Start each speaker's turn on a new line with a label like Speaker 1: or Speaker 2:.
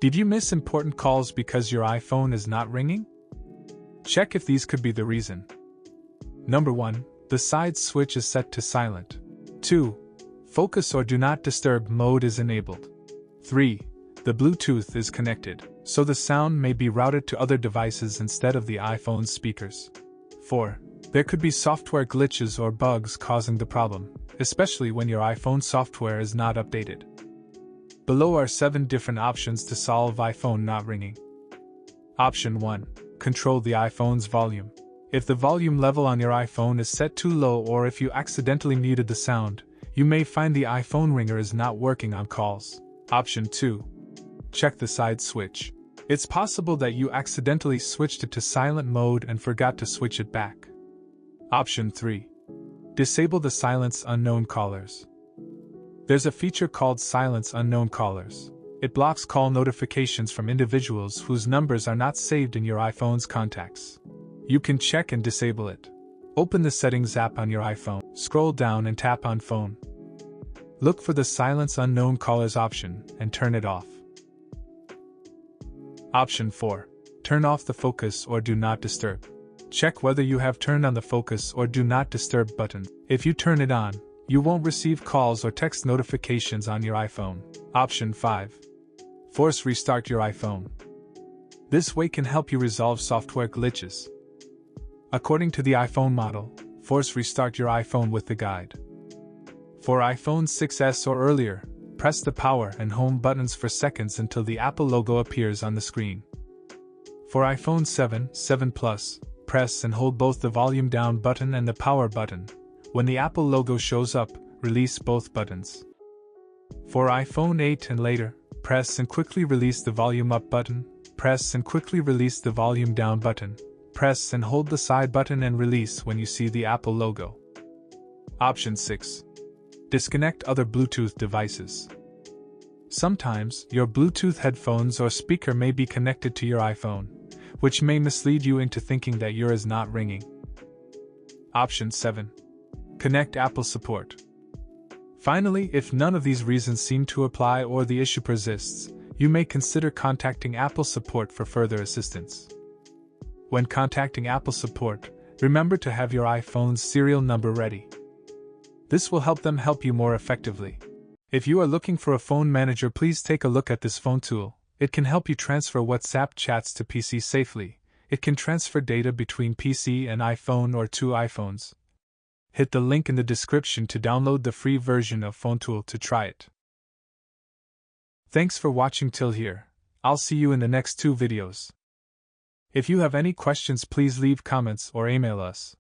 Speaker 1: Did you miss important calls because your iPhone is not ringing? Check if these could be the reason. Number 1. The side switch is set to silent. 2. Focus or do not disturb mode is enabled. 3. The Bluetooth is connected, so the sound may be routed to other devices instead of the iPhone's speakers. 4. There could be software glitches or bugs causing the problem, especially when your iPhone software is not updated. Below are 7 different options to solve iPhone not ringing. Option 1. Control the iPhone's volume. If the volume level on your iPhone is set too low or if you accidentally muted the sound, you may find the iPhone ringer is not working on calls. Option 2. Check the side switch. It's possible that you accidentally switched it to silent mode and forgot to switch it back. Option 3. Disable the silence unknown callers. There's a feature called Silence Unknown Callers. It blocks call notifications from individuals whose numbers are not saved in your iPhone's contacts. You can check and disable it. Open the Settings app on your iPhone, scroll down and tap on Phone. Look for the Silence Unknown Callers option and turn it off. Option 4. Turn off the focus or do not disturb. Check whether you have turned on the focus or do not disturb button. If you turn it on, you won't receive calls or text notifications on your iPhone. Option 5. Force restart your iPhone. This way can help you resolve software glitches. According to the iPhone model, force restart your iPhone with the guide. For iPhone 6s or earlier, press the power and home buttons for seconds until the Apple logo appears on the screen. For iPhone 7, 7 Plus, press and hold both the volume down button and the power button. When the Apple logo shows up, release both buttons. For iPhone 8 and later, press and quickly release the volume up button, press and quickly release the volume down button, press and hold the side button and release when you see the Apple logo. Option 6. Disconnect other Bluetooth devices. Sometimes, your Bluetooth headphones or speaker may be connected to your iPhone, which may mislead you into thinking that yours is not ringing. Option 7. Connect Apple support. Finally, if none of these reasons seem to apply or the issue persists, you may consider contacting Apple support for further assistance. When contacting Apple support, remember to have your iPhone's serial number ready. This will help them help you more effectively. If you are looking for a phone manager, please take a look at this phone tool. It can help you transfer WhatsApp chats to PC safely. It can transfer data between PC and iPhone or two iPhones. Hit the link in the description to download the free version of Phone Tool to try it. Thanks for watching till here. I'll see you in the next 2 videos. If you have any questions, please leave comments or email us.